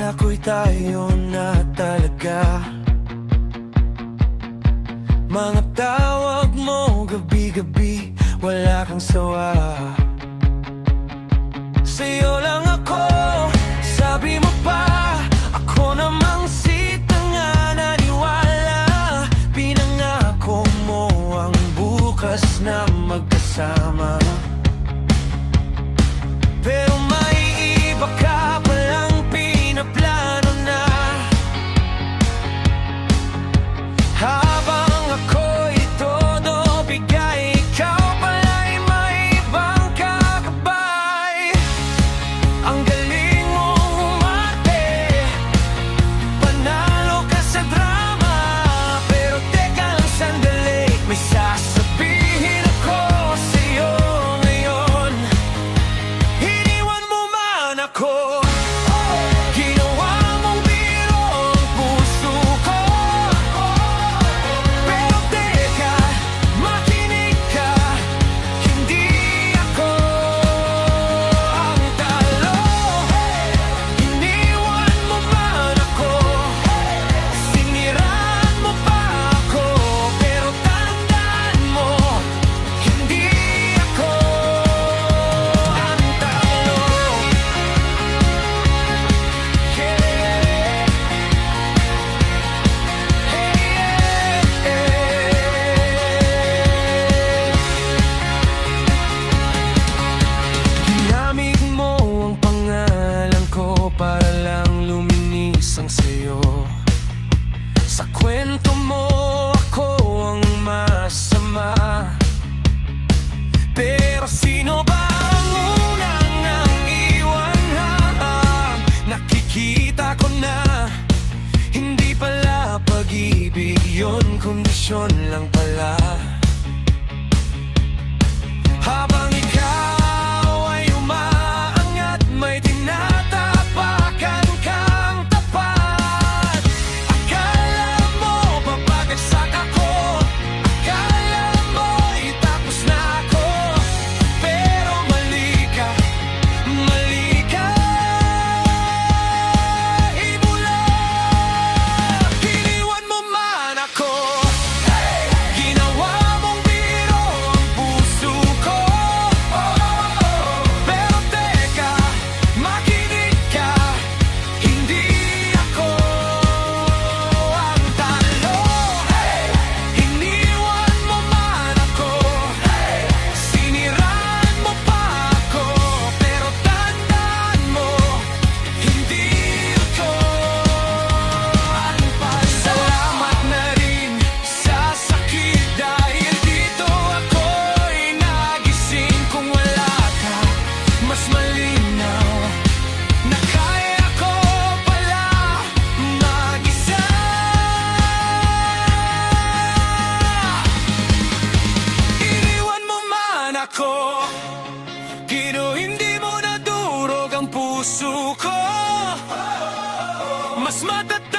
Ako'y tayo na talaga. Mga tawag mo gabi-gabi, wala kang sawa. Sa'yo lang ako, sabi mo pa. Ako namang si tanga naniwala. Pinangako mo ang bukas na magkasama. Pero may iba ka palang plano na. Habang ako'y todo bigay, ikaw pala'y may ibang kakabay. Ang galing mong umarte, panalo ka sa drama. Pero teka lang sandali, may sasabihin ako sa'yo ngayon. Iniwan mo man ako, para lang luminis ang sayo. Sa kwento mo ako ang masama. Pero sino ba ang unang nang iwan? Nakikita ko na hindi pala pag-ibig yun, kondisyon lang pala. Habang ikaw ay umaangat, may tinatapakan kang tapat. Akala mo babagsak ako, akala mo itapos na ako. Pero mali ka, mali ka. Ibulag, iniwan mo man ako. Ginawa mong biro ang puso ko. Pero teka, makinig ka, hindi ako ang talo. Iniwan mo man ako, siniraan mo pa ako. Pero tandaan mo, hindi ako ang pala. Salamat na rin sa sakit, dahil dito ako'y nagising. Kung wala ka, mas malinaw na kaya ko pala mag-isa. Iniwan mo man ako, pero hindi mo nadurog ang puso ko. Mas matatag